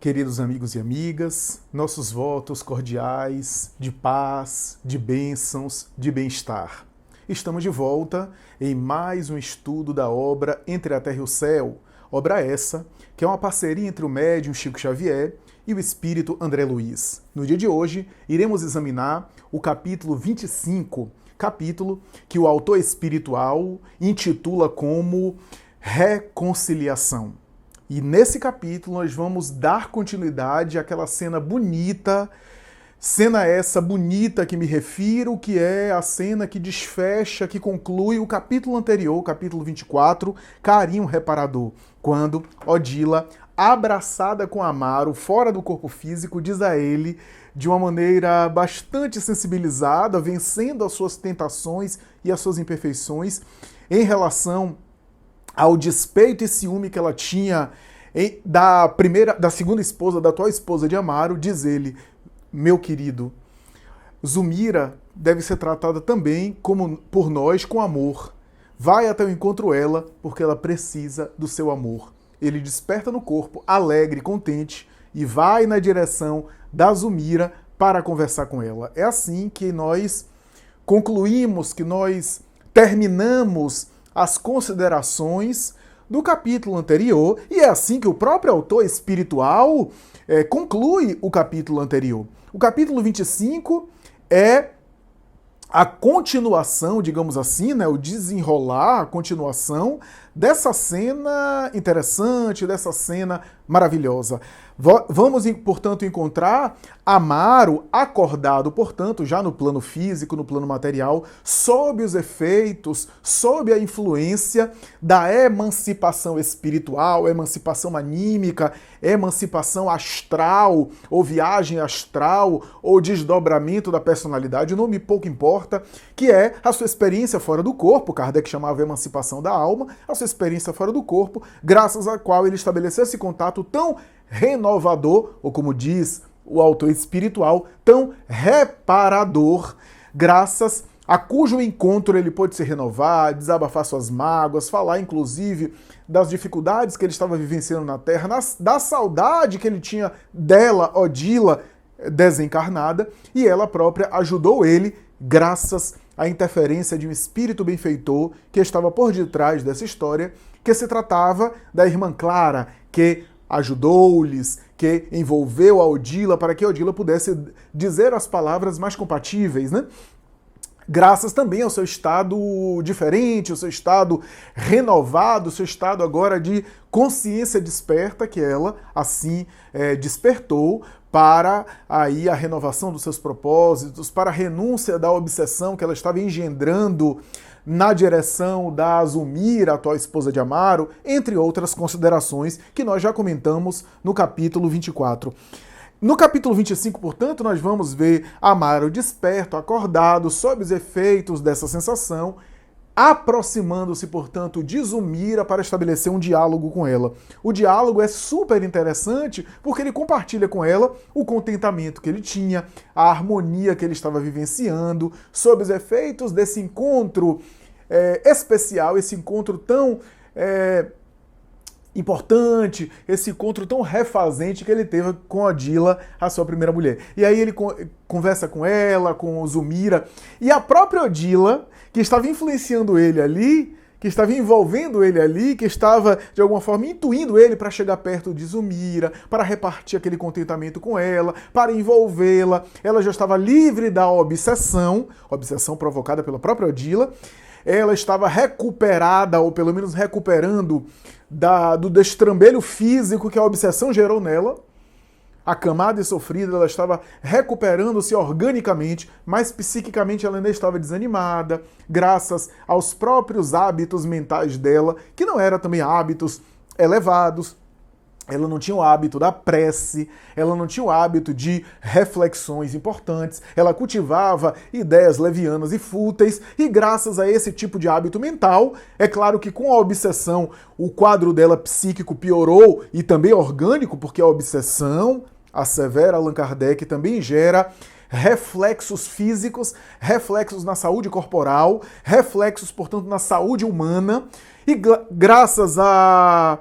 Queridos amigos e amigas, nossos votos cordiais de paz, de bênçãos, de bem-estar. Estamos de volta em mais um estudo da obra Entre a Terra e o Céu, obra essa que é uma parceria entre o médium Chico Xavier e o espírito André Luiz. No dia de hoje, iremos examinar o capítulo 25, capítulo que o autor espiritual intitula como Reconciliação. E nesse capítulo nós vamos dar continuidade àquela cena bonita, cena essa bonita que me refiro, que é a cena que desfecha, que conclui o capítulo anterior, o capítulo 24, Carinho Reparador, quando Odila, abraçada com Amaro, fora do corpo físico, diz a ele, de uma maneira bastante sensibilizada, vencendo as suas tentações e as suas imperfeições, em relação ao despeito e ciúme que ela tinha da segunda esposa, da atual esposa de Amaro, diz ele: meu querido, Zulmira deve ser tratada também como por nós com amor. Vai até o encontro ela, porque ela precisa do seu amor. Ele desperta no corpo, alegre, contente, e vai na direção da Zulmira para conversar com ela. É assim que nós concluímos, que nós terminamos as considerações do capítulo anterior, e é assim que o próprio autor espiritual conclui o capítulo anterior. O capítulo 25 é a continuação, digamos assim, né, o desenrolar, a continuação dessa cena interessante, dessa cena maravilhosa. Vamos, portanto, encontrar Amaro acordado, portanto, já no plano físico, no plano material, sob os efeitos, sob a influência da emancipação espiritual, emancipação anímica, emancipação astral, ou viagem astral, ou desdobramento da personalidade, o nome pouco importa, que é a sua experiência fora do corpo, Kardec chamava emancipação da alma, a sua experiência fora do corpo, graças à qual ele estabeleceu esse contato tão renovador, ou como diz o autor espiritual, tão reparador, graças a cujo encontro ele pôde se renovar, desabafar suas mágoas, falar inclusive das dificuldades que ele estava vivenciando na Terra, da saudade que ele tinha dela, Odila, desencarnada, e ela própria ajudou ele, graças à interferência de um espírito benfeitor que estava por detrás dessa história, que se tratava da irmã Clara, que ajudou-lhes, que envolveu a Odila para que a Odila pudesse dizer as palavras mais compatíveis, né? Graças também ao seu estado diferente, ao seu estado renovado, ao seu estado agora de consciência desperta, que ela assim despertou para aí a renovação dos seus propósitos, para a renúncia da obsessão que ela estava engendrando na direção da Zulmira, atual esposa de Amaro, entre outras considerações que nós já comentamos no capítulo 24. No capítulo 25, portanto, nós vamos ver Amaro desperto, acordado, sob os efeitos dessa sensação, aproximando-se, portanto, de Zulmira para estabelecer um diálogo com ela. O diálogo é super interessante porque ele compartilha com ela o contentamento que ele tinha, a harmonia que ele estava vivenciando, sob os efeitos desse encontro especial, esse encontro tão importante, esse encontro tão refazente que ele teve com Odila, a sua primeira mulher. E aí ele conversa com ela, com Zulmira, e a própria Odila, que estava influenciando ele ali, que estava envolvendo ele ali, que estava, de alguma forma, intuindo ele para chegar perto de Zulmira, para repartir aquele contentamento com ela, para envolvê-la. Ela já estava livre da obsessão provocada pela própria Odila. Ela estava recuperada, ou pelo menos recuperando, do destrambelho físico que a obsessão gerou nela. Acamada e sofrida, ela estava recuperando-se organicamente, mas psiquicamente ela ainda estava desanimada, graças aos próprios hábitos mentais dela, que não eram também hábitos elevados. Ela não tinha o hábito da prece, ela não tinha o hábito de reflexões importantes, ela cultivava ideias levianas e fúteis, e graças a esse tipo de hábito mental, é claro que com a obsessão o quadro dela psíquico piorou, e também orgânico, porque a obsessão, assevera Allan Kardec, também gera reflexos físicos, reflexos na saúde corporal, reflexos, portanto, na saúde humana, e graças a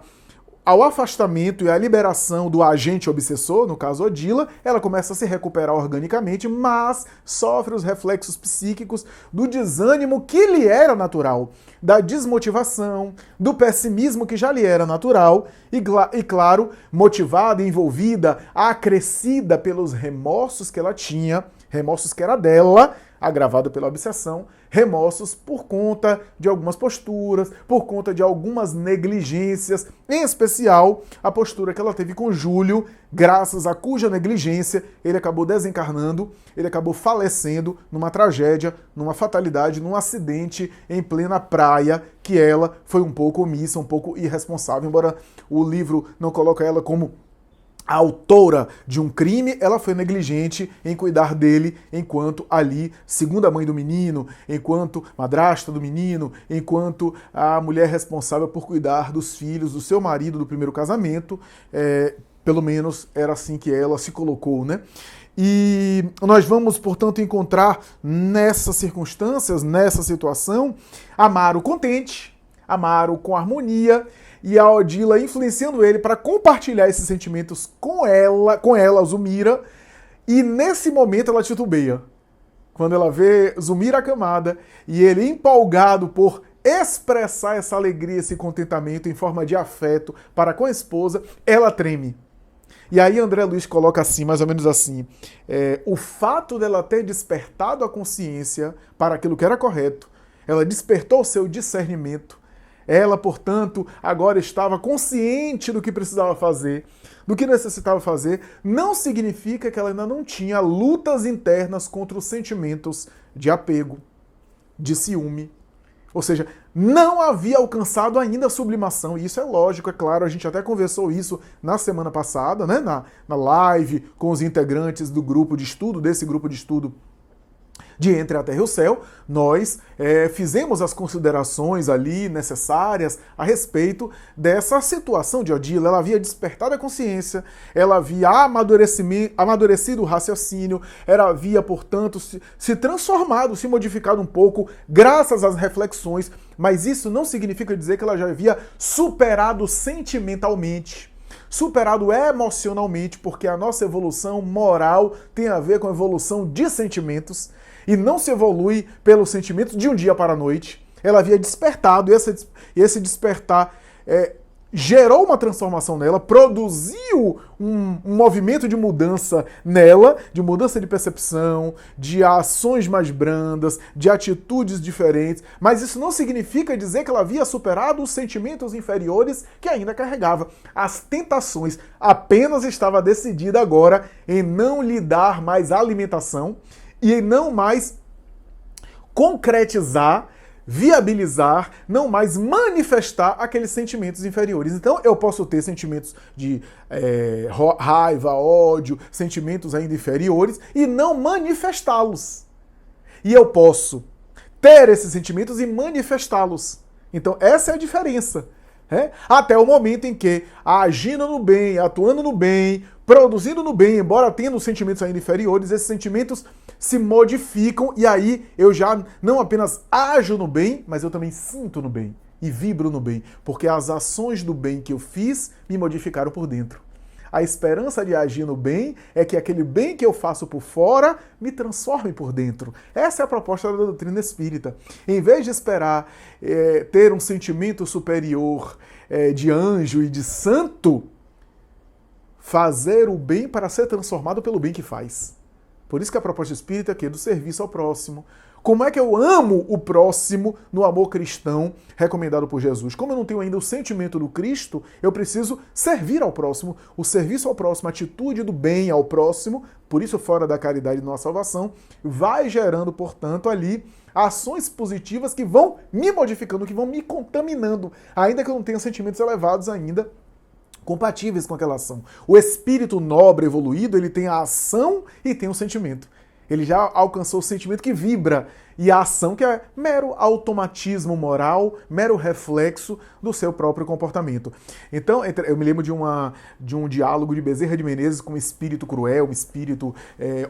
ao afastamento e à liberação do agente obsessor, no caso Odila, ela começa a se recuperar organicamente, mas sofre os reflexos psíquicos do desânimo que lhe era natural, da desmotivação, do pessimismo que já lhe era natural e claro, motivada, envolvida, acrescida pelos remorsos que ela tinha, remorsos que era dela, agravado pela obsessão, remorsos por conta de algumas posturas, por conta de algumas negligências, em especial a postura que ela teve com Júlio, graças a cuja negligência ele acabou desencarnando, ele acabou falecendo numa tragédia, numa fatalidade, num acidente em plena praia, que ela foi um pouco omissa, um pouco irresponsável, embora o livro não coloque ela como a autora de um crime, ela foi negligente em cuidar dele enquanto ali, segunda mãe do menino, enquanto madrasta do menino, enquanto a mulher responsável por cuidar dos filhos do seu marido do primeiro casamento, pelo menos era assim que ela se colocou, né? E nós vamos, portanto, encontrar nessas circunstâncias, nessa situação, Amaro contente, Amaro com harmonia, e a Odila influenciando ele para compartilhar esses sentimentos com ela, Zumira, e nesse momento ela titubeia. Quando ela vê Zumira acamada e ele empolgado por expressar essa alegria, esse contentamento em forma de afeto para com a esposa, ela treme. E aí André Luiz coloca assim, mais ou menos assim, o fato dela ter despertado a consciência para aquilo que era correto, ela despertou o seu discernimento. Ela, portanto, agora estava consciente do que precisava fazer, do que necessitava fazer, não significa que ela ainda não tinha lutas internas contra os sentimentos de apego, de ciúme. Ou seja, não havia alcançado ainda a sublimação, e isso é lógico, é claro, a gente até conversou isso na semana passada, né, na live com os integrantes do grupo de estudo, desse grupo de estudo de Entre a Terra e o Céu, nós fizemos as considerações ali necessárias a respeito dessa situação de Odila. Ela havia despertado a consciência, ela havia amadurecido o raciocínio, ela havia, portanto, se transformado, se modificado um pouco, graças às reflexões, mas isso não significa dizer que ela já havia superado sentimentalmente, superado emocionalmente, porque a nossa evolução moral tem a ver com a evolução de sentimentos, e não se evolui pelos sentimentos de um dia para a noite. Ela havia despertado, e esse despertar gerou uma transformação nela, produziu um movimento de mudança nela, de mudança de percepção, de ações mais brandas, de atitudes diferentes, mas isso não significa dizer que ela havia superado os sentimentos inferiores que ainda carregava. As tentações, apenas estava decidida agora em não lhe dar mais alimentação, e não mais concretizar, viabilizar, não mais manifestar aqueles sentimentos inferiores. Então eu posso ter sentimentos de raiva, ódio, sentimentos ainda inferiores e não manifestá-los. E eu posso ter esses sentimentos e manifestá-los. Então essa é a diferença. Até o momento em que, agindo no bem, atuando no bem, produzindo no bem, embora tendo sentimentos ainda inferiores, esses sentimentos se modificam e aí eu já não apenas ajo no bem, mas eu também sinto no bem e vibro no bem, porque as ações do bem que eu fiz me modificaram por dentro. A esperança de agir no bem é que aquele bem que eu faço por fora me transforme por dentro. Essa é a proposta da doutrina espírita. Em vez de esperar ter um sentimento superior de anjo e de santo, fazer o bem para ser transformado pelo bem que faz. Por isso que a proposta espírita é do serviço ao próximo. Como é que eu amo o próximo no amor cristão recomendado por Jesus? Como eu não tenho ainda o sentimento do Cristo, eu preciso servir ao próximo. O serviço ao próximo, a atitude do bem ao próximo, por isso fora da caridade de nossa salvação, vai gerando, portanto, ali ações positivas que vão me modificando, que vão me contaminando, ainda que eu não tenha sentimentos elevados ainda, compatíveis com aquela ação. O espírito nobre evoluído, ele tem a ação e tem o sentimento. Ele já alcançou o sentimento que vibra e a ação que é mero automatismo moral, mero reflexo do seu próprio comportamento. Então, eu me lembro de um diálogo de Bezerra de Menezes com um espírito cruel, um espírito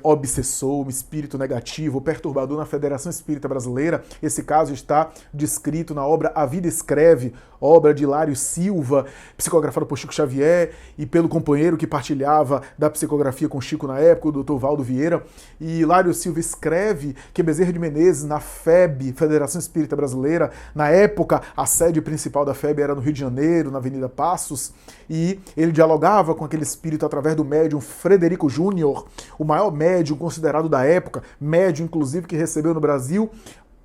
obsessor, um espírito negativo, perturbador na Federação Espírita Brasileira. Esse caso está descrito na obra A Vida Escreve, obra de Hilário Silva, psicografada por Chico Xavier e pelo companheiro que partilhava da psicografia com Chico na época, o Dr. Valdo Vieira. E Hilário Silva escreve que Bezerra de Menezes, na FEB, Federação Espírita Brasileira, na época a sede principal da FEB era no Rio de Janeiro, na Avenida Passos, e ele dialogava com aquele espírito através do médium Frederico Júnior, o maior médium considerado da época, médium inclusive que recebeu no Brasil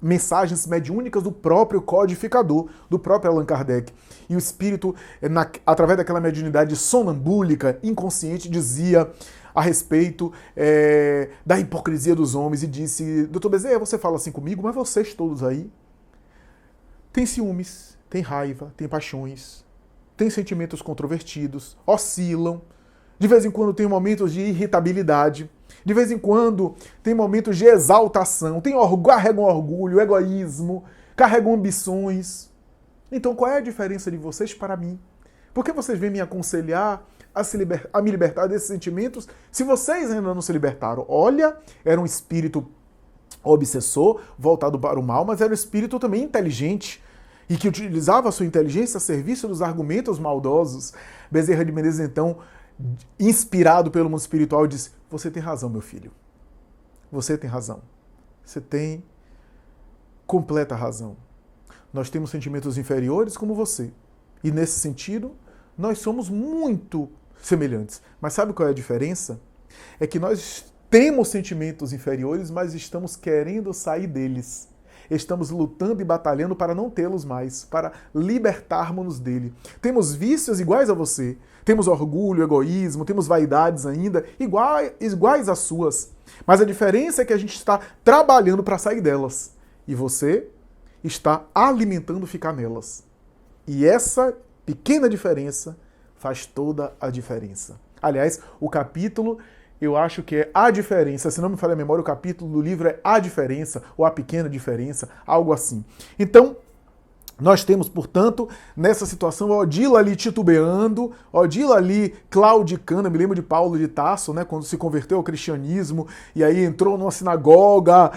mensagens mediúnicas do próprio codificador, do próprio Allan Kardec. E o espírito, através daquela mediunidade sonambúlica, inconsciente, dizia a respeito da hipocrisia dos homens e disse: Dr. Bezerra, você fala assim comigo, mas vocês todos aí têm ciúmes, têm raiva, têm paixões, têm sentimentos controvertidos, oscilam, de vez em quando tem momentos de irritabilidade, de vez em quando tem momentos de exaltação, carregam orgulho, egoísmo, carregam ambições. Então qual é a diferença de vocês para mim? Por que vocês vêm me aconselhar a me libertar desses sentimentos se vocês ainda não se libertaram? Olha, era um espírito obsessor, voltado para o mal, mas era um espírito também inteligente e que utilizava a sua inteligência a serviço dos argumentos maldosos. Bezerra de Menezes, então, inspirado pelo mundo espiritual, disse: você tem razão, meu filho. Você tem razão. Você tem completa razão. Nós temos sentimentos inferiores como você. E nesse sentido, nós somos muito semelhantes. Mas sabe qual é a diferença? É que nós temos sentimentos inferiores, mas estamos querendo sair deles. Estamos lutando e batalhando para não tê-los mais, para libertarmos-nos dele. Temos vícios iguais a você. Temos orgulho, egoísmo, temos vaidades ainda iguais às suas. Mas a diferença é que a gente está trabalhando para sair delas. E você está alimentando ficar nelas. E essa pequena diferença faz toda a diferença. Aliás, o capítulo, eu acho que é A Diferença. Se não me falha a memória, o capítulo do livro é A Diferença, ou A Pequena Diferença, algo assim. Então, nós temos, portanto, nessa situação, Odila ali titubeando, Odila ali claudicando. Eu me lembro de Paulo de Tarso, né, quando se converteu ao cristianismo, e aí entrou numa sinagoga,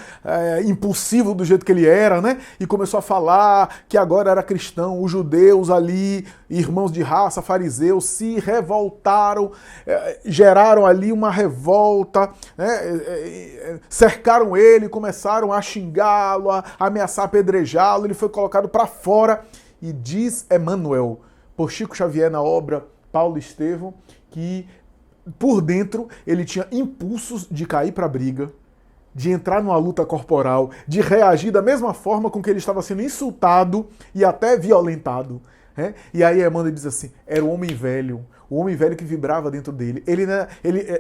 impulsivo do jeito que ele era, né, e começou a falar que agora era cristão. Os judeus ali, irmãos de raça, fariseus, se revoltaram, geraram ali uma revolta, né, cercaram ele, começaram a xingá-lo, a ameaçar apedrejá-lo. Ele foi colocado para fora. E diz Emmanuel, por Chico Xavier na obra Paulo Estevão, que por dentro ele tinha impulsos de cair para a briga, de entrar numa luta corporal, de reagir da mesma forma com que ele estava sendo insultado e até violentado. E aí Emmanuel diz assim: era o homem velho que vibrava dentro dele. Ele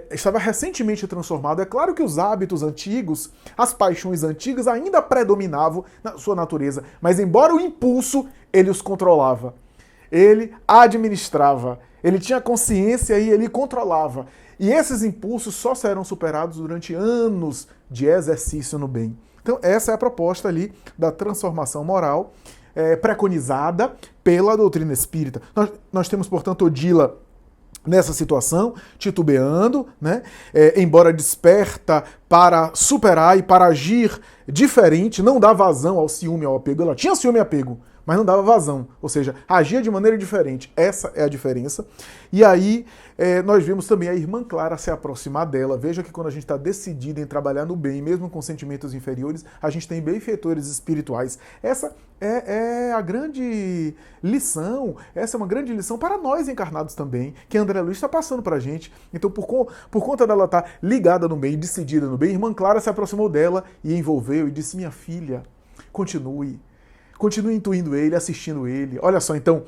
estava recentemente transformado. É claro que os hábitos antigos, as paixões antigas ainda predominavam na sua natureza, mas embora o impulso, ele os controlava. Ele administrava, ele tinha consciência e ele controlava. E esses impulsos só serão superados durante anos de exercício no bem. Então essa é a proposta ali da transformação moral, preconizada pela doutrina espírita. Nós temos, portanto, Odila nessa situação, titubeando, né? Embora desperta para superar e para agir diferente, não dá vazão ao ciúme, ao apego. Ela tinha ciúme e apego, mas não dava vazão, ou seja, agia de maneira diferente. Essa é a diferença. E aí nós vemos também a irmã Clara se aproximar dela. Veja que quando a gente está decidido em trabalhar no bem, mesmo com sentimentos inferiores, a gente tem benfeitores espirituais. Essa é a grande lição, essa é uma grande lição para nós encarnados também, que André Luiz está passando para a gente. Então, por conta dela estar ligada no bem, decidida no bem, a irmã Clara se aproximou dela e envolveu e disse: minha filha, continue intuindo ele, assistindo ele. Olha só, então,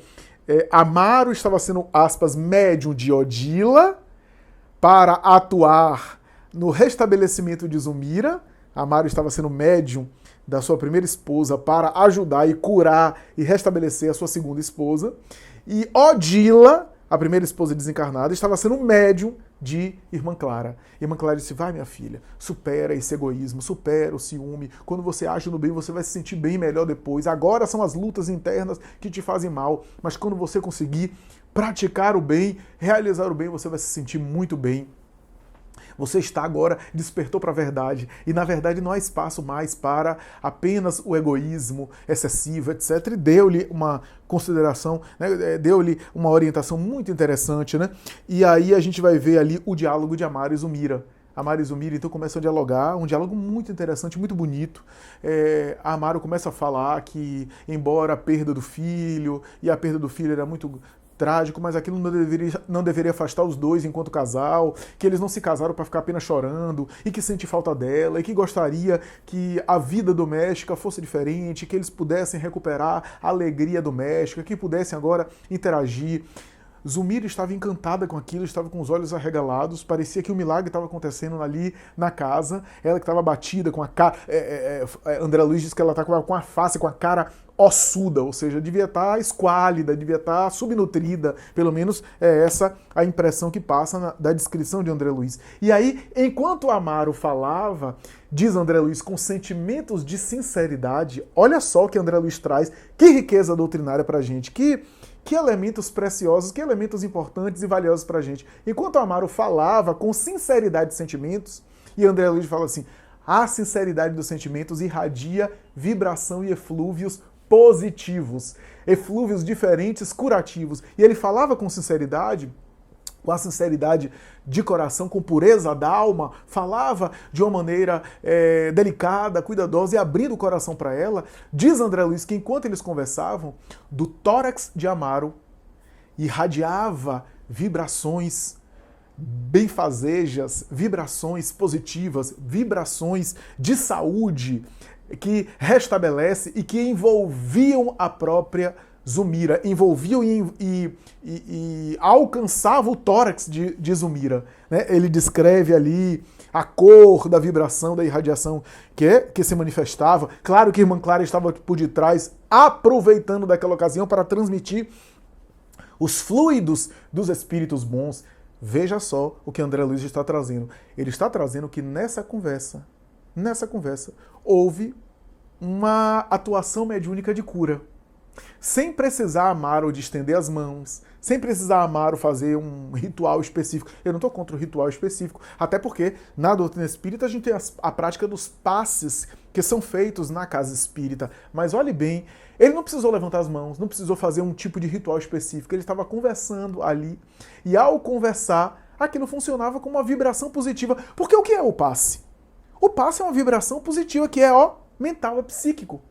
Amaro estava sendo, aspas, médium de Odila para atuar no restabelecimento de Zulmira. Amaro estava sendo médium da sua primeira esposa para ajudar e curar e restabelecer a sua segunda esposa. E Odila, a primeira esposa desencarnada, estava sendo médium de Irmã Clara. Irmã Clara disse, vai minha filha, supera esse egoísmo, supera o ciúme. Quando você age no bem, você vai se sentir bem melhor depois. Agora são as lutas internas que te fazem mal, mas quando você conseguir praticar o bem, realizar o bem, você vai se sentir muito bem. Você está agora, despertou para a verdade, e na verdade não há espaço mais para apenas o egoísmo excessivo, etc. E deu-lhe uma consideração, né? Deu-lhe uma orientação muito interessante, né? E aí a gente vai ver ali o diálogo de Amaro e Zulmira. Amaro e Zulmira então começam a dialogar, um diálogo muito interessante, muito bonito. Amaro começa a falar que, embora a perda do filho, e a perda do filho era muito trágico, mas aquilo não deveria afastar os dois enquanto casal, que eles não se casaram para ficar apenas chorando, e que sente falta dela, e que gostaria que a vida doméstica fosse diferente, que eles pudessem recuperar a alegria doméstica, que pudessem agora interagir. Zulmira estava encantada com aquilo, estava com os olhos arregalados, parecia que o milagre estava acontecendo ali na casa, ela que estava batida com a cara... André Luiz disse que ela está com a face, com a cara ossuda, ou seja, devia estar esquálida, devia estar subnutrida, pelo menos é essa a impressão que passa da descrição de André Luiz. E aí, enquanto Amaro falava, diz André Luiz, com sentimentos de sinceridade, olha só o que André Luiz traz, que riqueza doutrinária pra gente, que elementos preciosos, que elementos importantes e valiosos pra gente. Enquanto Amaro falava com sinceridade de sentimentos, e André Luiz fala assim, a sinceridade dos sentimentos irradia vibração e eflúvios positivos, eflúvios diferentes, curativos. E ele falava com sinceridade, com a sinceridade de coração, com pureza da alma, falava de uma maneira delicada, cuidadosa e abrindo o coração para ela. Diz André Luiz que enquanto eles conversavam, do tórax de Amaro irradiava vibrações benfazejas, vibrações positivas, vibrações de saúde que restabelece e que envolviam a própria Zulmira, envolviam e alcançava o tórax de Zulmira. Né? Ele descreve ali a cor da vibração, da irradiação que se manifestava. Claro que a Irmã Clara estava por detrás, aproveitando daquela ocasião para transmitir os fluidos dos espíritos bons. Veja só o que André Luiz está trazendo. Ele está trazendo que nessa conversa, houve uma atuação mediúnica de cura. Sem precisar Amaro de estender as mãos, sem precisar Amaro fazer um ritual específico. Eu não estou contra o ritual específico, até porque na doutrina espírita a gente tem a prática dos passes que são feitos na casa espírita. Mas olhe bem, ele não precisou levantar as mãos, não precisou fazer um tipo de ritual específico, ele estava conversando ali, e ao conversar, aquilo funcionava como uma vibração positiva. Porque o que é o passe? O passe é uma vibração positiva que é mental, é psíquico.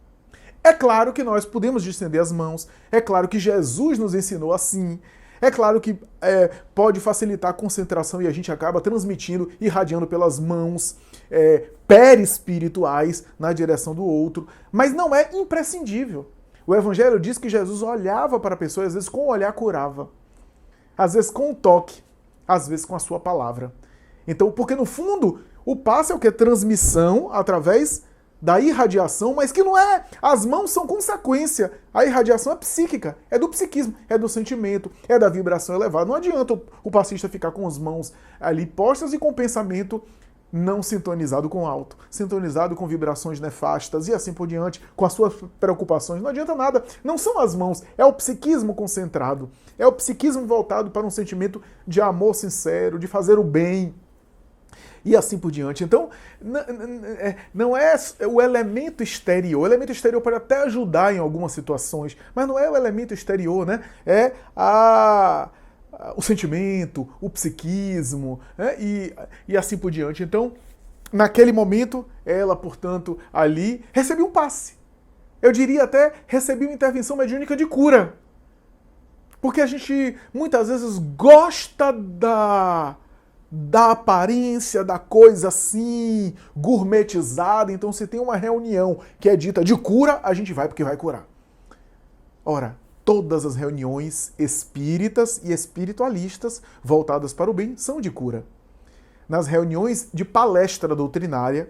É claro que nós podemos estender as mãos, é claro que Jesus nos ensinou assim, é claro que pode facilitar a concentração e a gente acaba transmitindo, irradiando pelas mãos perespirituais na direção do outro, mas não é imprescindível. O Evangelho diz que Jesus olhava para a pessoa e às vezes com o olhar curava, às vezes com o toque, às vezes com a sua palavra. Então, porque no fundo, o passe é o que? Transmissão através da irradiação, mas que não é... As mãos são consequência. A irradiação é psíquica, é do psiquismo, é do sentimento, é da vibração elevada. Não adianta o passista ficar com as mãos ali postas e com o pensamento não sintonizado com o alto, sintonizado com vibrações nefastas e assim por diante, com as suas preocupações. Não adianta nada. Não são as mãos, é o psiquismo concentrado. É o psiquismo voltado para um sentimento de amor sincero, de fazer o bem, e assim por diante. Então, não é o elemento exterior. O elemento exterior pode até ajudar em algumas situações, mas não é o elemento exterior, né? É o sentimento, o psiquismo, né? E assim por diante. Então, naquele momento, ela, portanto, ali, recebeu um passe. Eu diria até, recebeu uma intervenção mediúnica de cura. Porque a gente, muitas vezes, gosta da aparência da coisa assim, gourmetizada. Então, se tem uma reunião que é dita de cura, a gente vai porque vai curar. Ora, todas as reuniões espíritas e espiritualistas voltadas para o bem são de cura. Nas reuniões de palestra doutrinária,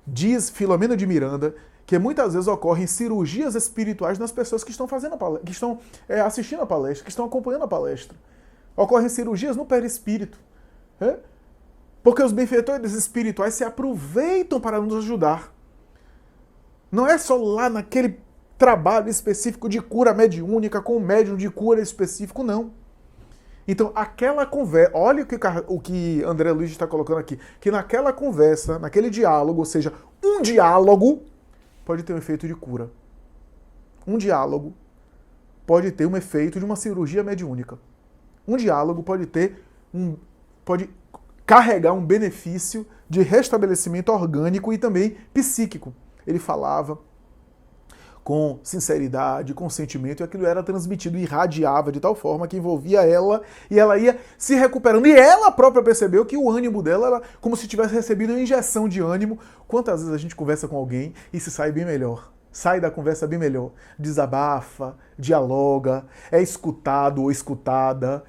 diz Filomena de Miranda que muitas vezes ocorrem cirurgias espirituais nas pessoas que estão que estão assistindo a palestra, que estão acompanhando a palestra. Ocorrem cirurgias no perispírito. É? Porque os benfeitores espirituais se aproveitam para nos ajudar. Não é só lá naquele trabalho específico de cura mediúnica, com um médium de cura específico, não. Então, aquela conversa, olha o que André Luiz está colocando aqui, que naquela conversa, naquele diálogo, ou seja, um diálogo pode ter um efeito de cura. Um diálogo pode ter um efeito de uma cirurgia mediúnica. Um diálogo pode carregar um benefício de restabelecimento orgânico e também psíquico. Ele falava com sinceridade, com sentimento, e aquilo era transmitido, irradiava de tal forma que envolvia ela, e ela ia se recuperando. E ela própria percebeu que o ânimo dela era como se tivesse recebido uma injeção de ânimo. Quantas vezes a gente conversa com alguém e se sai bem melhor? Sai da conversa bem melhor. Desabafa, dialoga, é escutado ou escutada,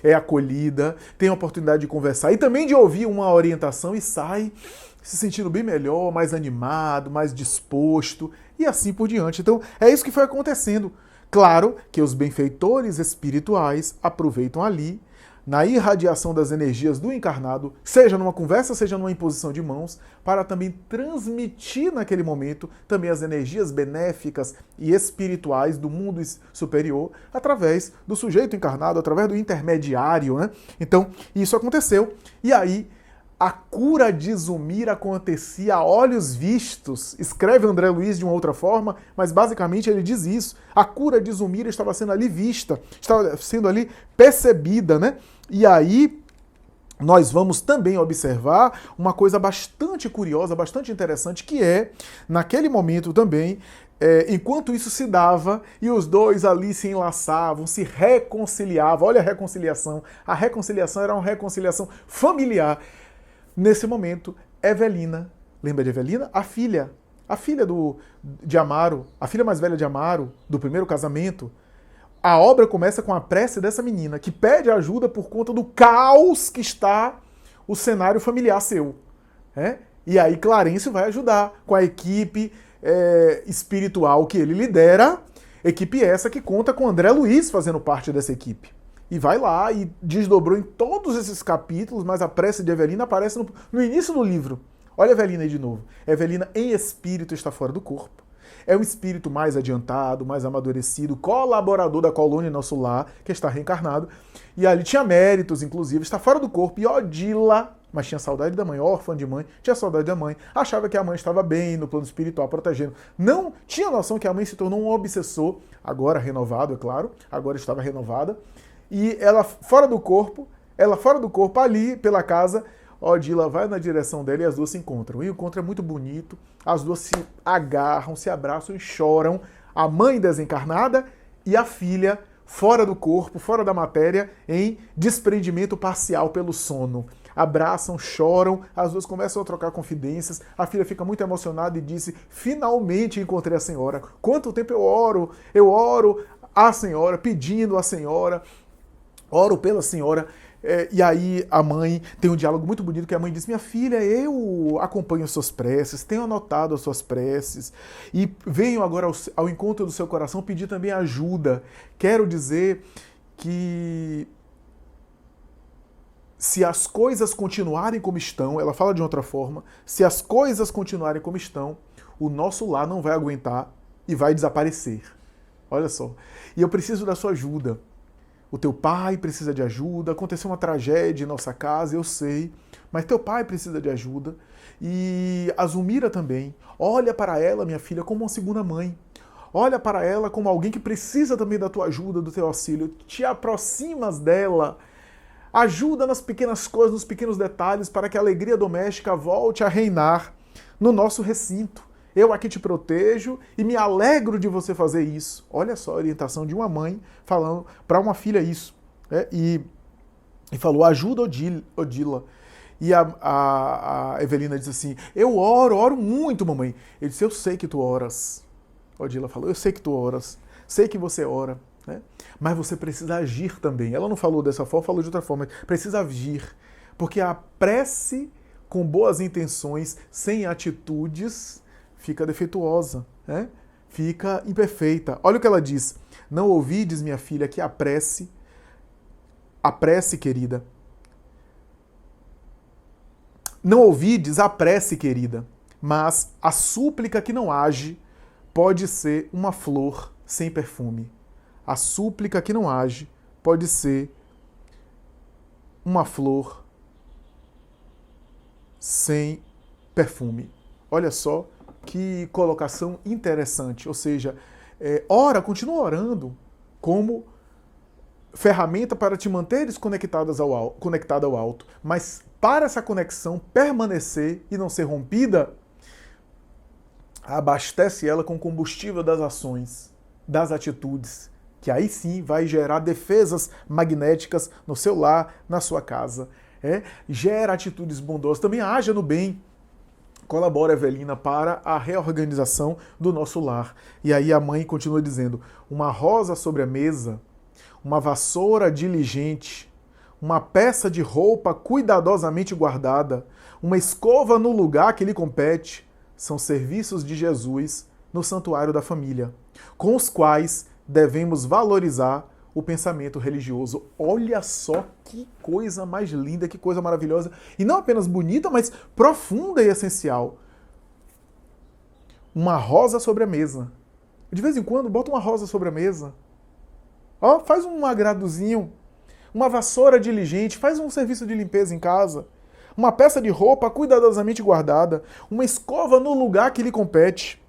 é acolhida, tem a oportunidade de conversar e também de ouvir uma orientação e sai se sentindo bem melhor, mais animado, mais disposto e assim por diante. Então, é isso que foi acontecendo. Claro que os benfeitores espirituais aproveitam ali, na irradiação das energias do encarnado, seja numa conversa, seja numa imposição de mãos, para também transmitir naquele momento também as energias benéficas e espirituais do mundo superior através do sujeito encarnado, através do intermediário, né? Então, isso aconteceu. E aí, a cura de Zumir acontecia a olhos vistos. Escreve André Luiz de uma outra forma, mas basicamente ele diz isso. A cura de Zumir estava sendo ali vista, estava sendo ali percebida, né? E aí nós vamos também observar uma coisa bastante curiosa, bastante interessante, que é, naquele momento também, enquanto isso se dava e os dois ali se enlaçavam, se reconciliavam. Olha a reconciliação. A reconciliação era uma reconciliação familiar. Nesse momento, Evelina, lembra de Evelina? A filha de Amaro, a filha mais velha de Amaro, do primeiro casamento. A obra começa com a prece dessa menina, que pede ajuda por conta do caos que está o cenário familiar seu. E aí Clarencio vai ajudar com a equipe espiritual que ele lidera, equipe essa que conta com André Luiz fazendo parte dessa equipe. E vai lá e desdobrou em todos esses capítulos, mas a prece de Evelina aparece no início do livro. Olha a Evelina aí de novo. Evelina em espírito está fora do corpo. É um espírito mais adiantado, mais amadurecido, colaborador da colônia Nosso Lar, que está reencarnado. E ali tinha méritos, inclusive, está fora do corpo. E Odila, mas tinha saudade da mãe, órfã de mãe, tinha saudade da mãe, achava que a mãe estava bem no plano espiritual, protegendo. Não tinha noção que a mãe se tornou um obsessor, agora renovado, é claro, agora estava renovada. E ela fora do corpo, ali pela casa, Odila vai na direção dela e as duas se encontram. E o encontro é muito bonito, as duas se agarram, se abraçam e choram. A mãe desencarnada e a filha fora do corpo, fora da matéria, em desprendimento parcial pelo sono. Abraçam, choram, as duas começam a trocar confidências, a filha fica muito emocionada e disse: finalmente encontrei a senhora. Quanto tempo eu oro à senhora, pedindo à senhora, oro pela senhora. E aí a mãe tem um diálogo muito bonito que a mãe diz: minha filha, eu acompanho as suas preces, tenho anotado as suas preces e venho agora ao encontro do seu coração pedir também ajuda. Quero dizer que se as coisas continuarem como estão, ela fala de outra forma, se as coisas continuarem como estão, o nosso lar não vai aguentar e vai desaparecer. Olha só. E eu preciso da sua ajuda. O teu pai precisa de ajuda, aconteceu uma tragédia em nossa casa, eu sei, mas teu pai precisa de ajuda. E a Zumira também. Olha para ela, minha filha, como uma segunda mãe. Olha para ela como alguém que precisa também da tua ajuda, do teu auxílio. Te aproximas dela. Ajuda nas pequenas coisas, nos pequenos detalhes, para que a alegria doméstica volte a reinar no nosso recinto. Eu aqui te protejo e me alegro de você fazer isso. Olha só a orientação de uma mãe falando para uma filha isso. E falou: ajuda Odila. E a Evelina disse assim: eu oro muito, mamãe. Ele disse: eu sei que tu oras. Odila falou: eu sei que tu oras, sei que você ora. Mas você precisa agir também. Ela não falou dessa forma, falou de outra forma. Precisa agir. Porque a prece com boas intenções, sem atitudes, fica defeituosa, fica imperfeita. Olha o que ela diz: não ouvides, minha filha, que a prece, querida, Não ouvides a prece, querida, mas a súplica que não age pode ser uma flor sem perfume. A súplica que não age pode ser uma flor sem perfume. Olha só que colocação interessante. Ou seja, continua orando como ferramenta para te manteres conectada ao alto. Mas para essa conexão permanecer e não ser rompida, abastece ela com combustível das ações, das atitudes, que aí sim vai gerar defesas magnéticas no seu lar, na sua casa. Gera atitudes bondosas, também haja no bem. Colabora, Evelina, para a reorganização do nosso lar. E aí a mãe continua dizendo: uma rosa sobre a mesa, uma vassoura diligente, uma peça de roupa cuidadosamente guardada, uma escova no lugar que lhe compete, são serviços de Jesus no santuário da família, com os quais devemos valorizar o pensamento religioso. Olha só que coisa mais linda, que coisa maravilhosa. E não apenas bonita, mas profunda e essencial. Uma rosa sobre a mesa. De vez em quando, bota uma rosa sobre a mesa. Faz um agradozinho. Uma vassoura diligente, faz um serviço de limpeza em casa. Uma peça de roupa cuidadosamente guardada. Uma escova no lugar que lhe compete.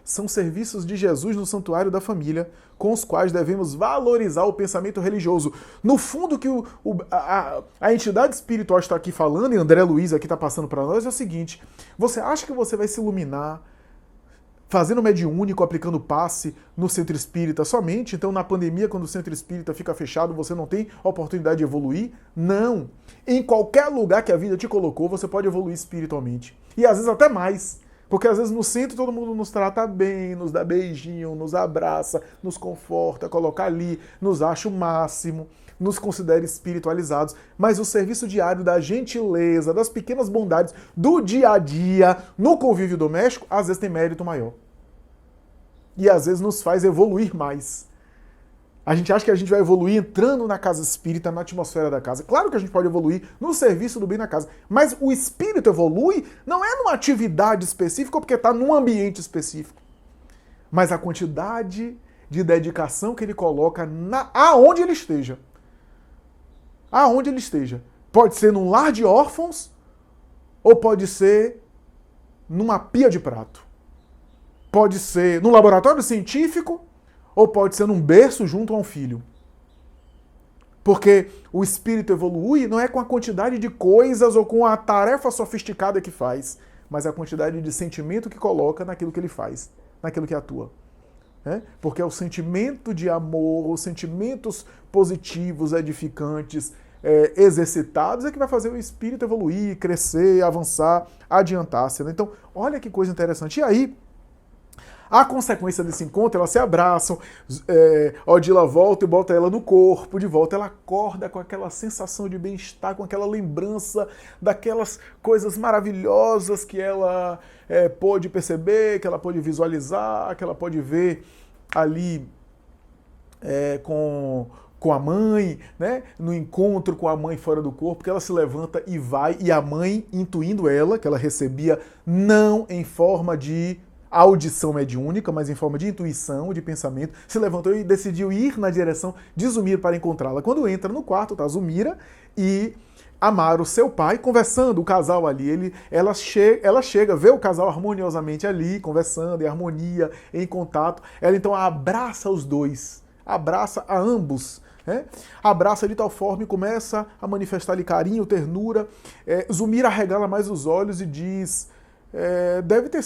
São serviços de Jesus no santuário da família, com os quais devemos valorizar o pensamento religioso. No fundo, que a entidade espiritual está aqui falando, e André Luiz aqui está passando para nós, é o seguinte: você acha que você vai se iluminar fazendo mediúnico, aplicando passe no centro espírita somente? Então, na pandemia, quando o centro espírita fica fechado, você não tem oportunidade de evoluir? Não! Em qualquer lugar que a vida te colocou, você pode evoluir espiritualmente. E às vezes até mais. Porque às vezes no centro todo mundo nos trata bem, nos dá beijinho, nos abraça, nos conforta, coloca ali, nos acha o máximo, nos considera espiritualizados. Mas o serviço diário da gentileza, das pequenas bondades do dia a dia, no convívio doméstico, às vezes tem mérito maior. E às vezes nos faz evoluir mais. A gente acha que a gente vai evoluir entrando na casa espírita, na atmosfera da casa. Claro que a gente pode evoluir no serviço do bem na casa, mas o espírito evolui não é numa atividade específica ou porque está num ambiente específico, mas a quantidade de dedicação que ele coloca aonde ele esteja. Aonde ele esteja. Pode ser num lar de órfãos ou pode ser numa pia de prato. Pode ser num laboratório científico ou pode ser num berço junto a um filho. Porque o espírito evolui não é com a quantidade de coisas ou com a tarefa sofisticada que faz, mas a quantidade de sentimento que coloca naquilo que ele faz, naquilo que atua. Porque é o sentimento de amor, os sentimentos positivos, edificantes, exercitados, é que vai fazer o espírito evoluir, crescer, avançar, adiantar-se. Então, olha que coisa interessante. E aí, a consequência desse encontro, elas se abraçam, Odila volta e bota ela no corpo, de volta ela acorda com aquela sensação de bem-estar, com aquela lembrança daquelas coisas maravilhosas que ela pôde perceber, que ela pôde visualizar, que ela pôde ver ali com a mãe, né? No encontro com a mãe fora do corpo, que ela se levanta e vai, e a mãe, intuindo ela, que ela recebia não em forma de audição mediúnica, mas em forma de intuição, de pensamento, se levantou e decidiu ir na direção de Zumira para encontrá-la. Quando entra no quarto, tá Zumira e Amaro, seu pai, conversando, o casal ali, ela chega, vê o casal harmoniosamente ali, conversando, em harmonia, em contato. Ela então abraça os dois, abraça a ambos, abraça de tal forma e começa a manifestar-lhe carinho, ternura. Zumira arregala mais os olhos e diz: deve ter.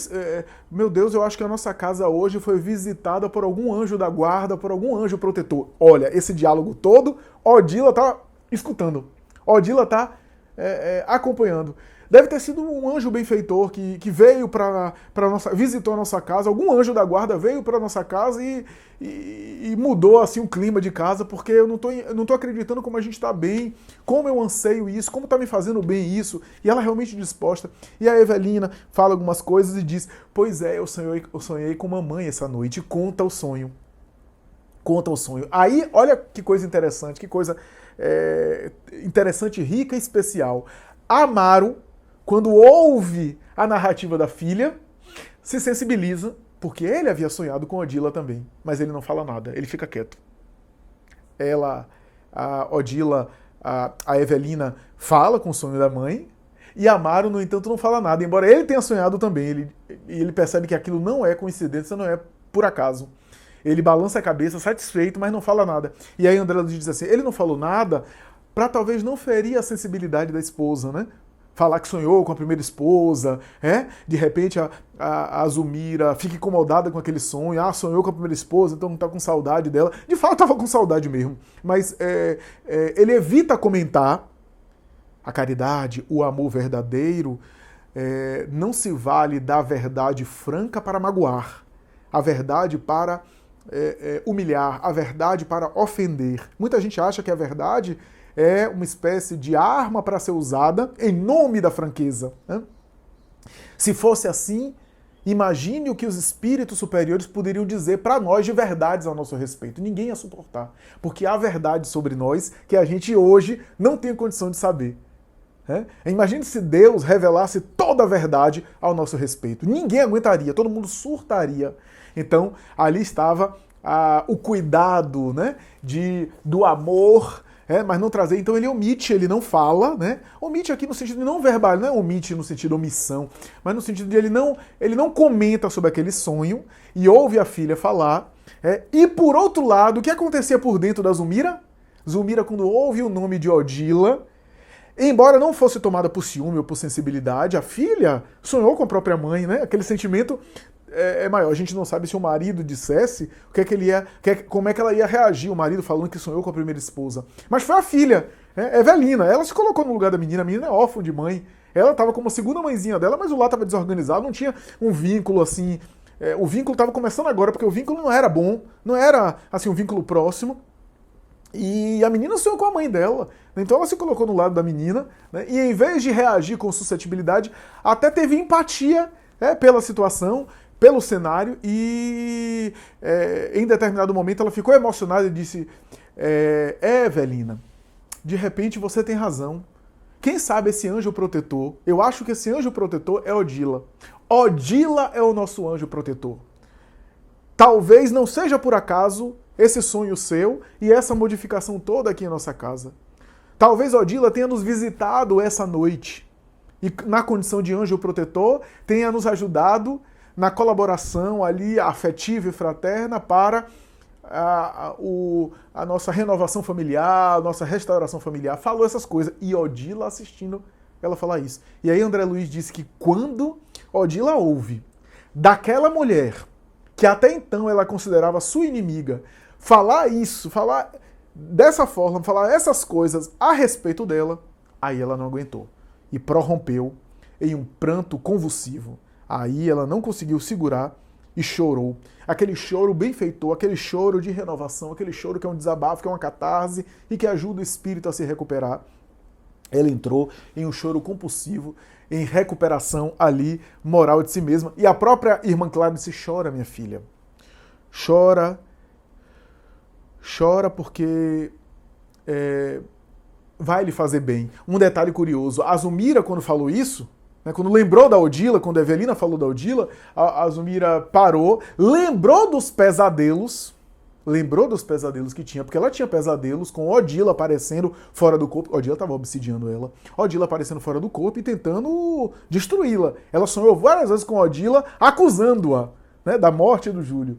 Meu Deus, eu acho que a nossa casa hoje foi visitada por algum anjo da guarda, por algum anjo protetor. Olha, esse diálogo todo, Odila tá escutando. Odila tá acompanhando. Deve ter sido um anjo benfeitor que veio visitou a nossa casa, algum anjo da guarda veio para nossa casa e mudou assim o clima de casa, porque eu não tô acreditando como a gente está bem, como eu anseio isso, como tá me fazendo bem isso, e ela realmente disposta. E a Evelina fala algumas coisas e diz: pois é, eu sonhei com mamãe essa noite, e conta o sonho. Conta o sonho. Aí, olha que coisa interessante, rica e especial. Amaro quando ouve a narrativa da filha, se sensibiliza, porque ele havia sonhado com Odila também, mas ele não fala nada, ele fica quieto. A Odila, a Evelina, fala com o sonho da mãe, e Amaro, no entanto, não fala nada, embora ele tenha sonhado também, ele percebe que aquilo não é coincidência, não é por acaso. Ele balança a cabeça, satisfeito, mas não fala nada. E aí André Luiz diz assim, ele não falou nada para talvez não ferir a sensibilidade da esposa, né? Falar que sonhou com a primeira esposa, de repente a Zulmira fica incomodada com aquele sonho, sonhou com a primeira esposa, então não tá com saudade dela. De fato, estava com saudade mesmo, mas ele evita comentar. A caridade, o amor verdadeiro, não se vale da verdade franca para magoar, a verdade para humilhar, a verdade para ofender. Muita gente acha que a verdade é uma espécie de arma para ser usada em nome da franqueza, né? Se fosse assim, imagine o que os espíritos superiores poderiam dizer para nós de verdades ao nosso respeito. Ninguém ia suportar, porque há verdade sobre nós que a gente hoje não tem condição de saber. Imagine se Deus revelasse toda a verdade ao nosso respeito. Ninguém aguentaria, todo mundo surtaria. Então, ali estava o cuidado, né, do amor, mas não trazer. Então ele omite, ele não fala, né? Omite aqui no sentido de não verbal, não é omite no sentido de omissão, mas no sentido de ele não comenta sobre aquele sonho e ouve a filha falar. E por outro lado, o que acontecia por dentro da Zulmira? Zulmira, quando ouve o nome de Odila, embora não fosse tomada por ciúme ou por sensibilidade, a filha sonhou com a própria mãe, né? Aquele sentimento é maior. A gente não sabe se o marido dissesse o que é que ele ia, como é que ela ia reagir, o marido falando que sonhou com a primeira esposa. Mas foi a filha, Evelina. Ela se colocou no lugar da menina. A menina é órfã de mãe. Ela estava como a segunda mãezinha dela, mas o lar estava desorganizado, não tinha um vínculo assim. O vínculo estava começando agora, porque o vínculo não era bom, não era assim um vínculo próximo. E a menina sonhou com a mãe dela. Então ela se colocou no lado da menina, né? E em vez de reagir com suscetibilidade, até teve empatia pela situação, pelo cenário, e em determinado momento ela ficou emocionada e disse: Evelina, de repente você tem razão. Quem sabe esse anjo protetor, eu acho que esse anjo protetor é Odila. Odila é o nosso anjo protetor. Talvez não seja por acaso esse sonho seu e essa modificação toda aqui em nossa casa. Talvez Odila tenha nos visitado essa noite e, na condição de anjo protetor, tenha nos ajudado na colaboração ali afetiva e fraterna para a nossa renovação familiar, a nossa restauração familiar. Falou essas coisas. E Odila assistindo ela falar isso. E aí André Luiz disse que quando Odila ouve daquela mulher, que até então ela considerava sua inimiga, falar isso, falar dessa forma, falar essas coisas a respeito dela, aí ela não aguentou e prorrompeu em um pranto convulsivo. Aí ela não conseguiu segurar e chorou. Aquele choro benfeitor, aquele choro de renovação, aquele choro que é um desabafo, que é uma catarse e que ajuda o espírito a se recuperar. Ela entrou em um choro compulsivo, em recuperação ali, moral de si mesma. E a própria irmã Clara disse: chora, minha filha. Chora. Chora porque vai lhe fazer bem. Um detalhe curioso, a Zulmira, quando falou isso, quando lembrou da Odila, quando a Evelina falou da Odila, a Zulmira parou, lembrou dos pesadelos que tinha, porque ela tinha pesadelos com Odila aparecendo fora do corpo. Odila estava obsidiando ela. Odila aparecendo fora do corpo e tentando destruí-la. Ela sonhou várias vezes com Odila, acusando-a, né, da morte do Júlio.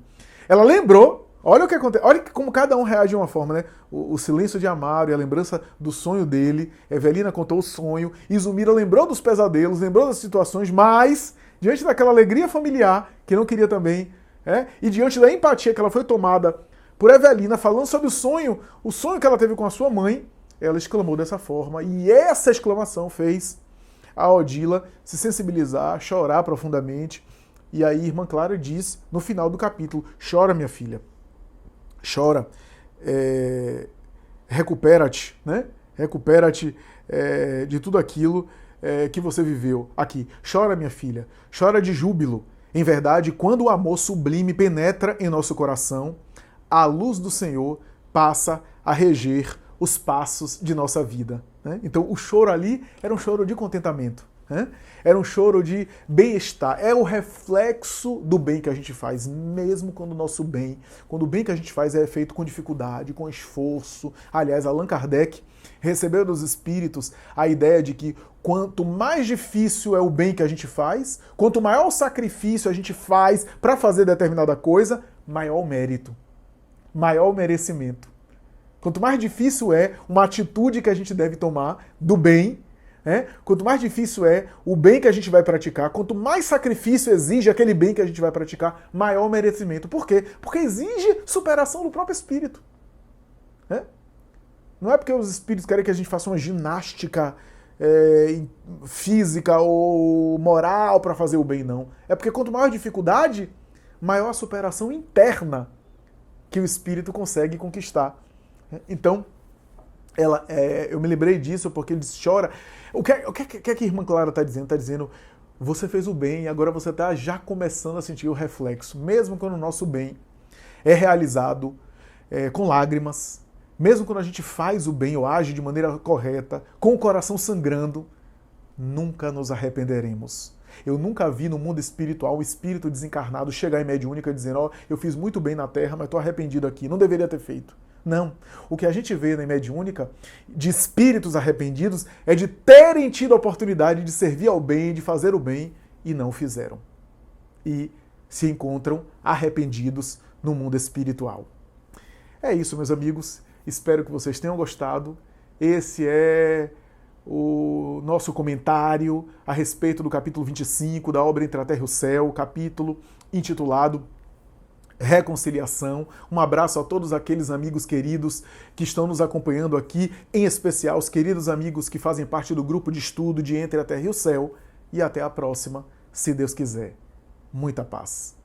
Ela lembrou. Olha o que acontece, olha como cada um reage de uma forma, né? O silêncio de Amaro e a lembrança do sonho dele, Evelina contou o sonho, e Zulmira lembrou dos pesadelos, lembrou das situações, mas, diante daquela alegria familiar, que não queria também, e diante da empatia que ela foi tomada por Evelina, falando sobre o sonho que ela teve com a sua mãe, ela exclamou dessa forma, e essa exclamação fez a Odila se sensibilizar, chorar profundamente, e aí irmã Clara diz, no final do capítulo: chora, minha filha. Chora, recupera-te, né? Recupera-te de tudo aquilo que você viveu aqui. Chora, minha filha, chora de júbilo. Em verdade, quando o amor sublime penetra em nosso coração, a luz do Senhor passa a reger os passos de nossa vida, né? Então o choro ali era um choro de contentamento. né? Era um choro de bem-estar. É o reflexo do bem que a gente faz, mesmo quando o nosso bem, quando o bem que a gente faz é feito com dificuldade, com esforço. Aliás, Allan Kardec recebeu dos espíritos a ideia de que quanto mais difícil é o bem que a gente faz, quanto maior o sacrifício a gente faz para fazer determinada coisa, maior o mérito, maior o merecimento. Quanto mais difícil é uma atitude que a gente deve tomar do bem, quanto mais difícil é o bem que a gente vai praticar, quanto mais sacrifício exige aquele bem que a gente vai praticar, maior o merecimento. Por quê? Porque exige superação do próprio espírito. Não é porque os espíritos querem que a gente faça uma ginástica física ou moral para fazer o bem, não. É porque quanto maior a dificuldade, maior a superação interna que o espírito consegue conquistar. Então, eu me lembrei disso porque ele chora. O que é que a irmã Clara está dizendo? Está dizendo, você fez o bem e agora você está já começando a sentir o reflexo. Mesmo quando o nosso bem é realizado com lágrimas, mesmo quando a gente faz o bem ou age de maneira correta, com o coração sangrando, nunca nos arrependeremos. Eu nunca vi no mundo espiritual um espírito desencarnado chegar em mediúnica dizendo, eu fiz muito bem na Terra, mas estou arrependido aqui, não deveria ter feito. Não. O que a gente vê na mediúnica de espíritos arrependidos é de terem tido a oportunidade de servir ao bem, de fazer o bem, e não fizeram. E se encontram arrependidos no mundo espiritual. É isso, meus amigos. Espero que vocês tenham gostado. Esse é o nosso comentário a respeito do capítulo 25 da obra Entre a Terra e o Céu, capítulo intitulado Reconciliação. Um abraço a todos aqueles amigos queridos que estão nos acompanhando aqui, em especial os queridos amigos que fazem parte do grupo de estudo de Entre a Terra e o Céu. E até a próxima, se Deus quiser. Muita paz.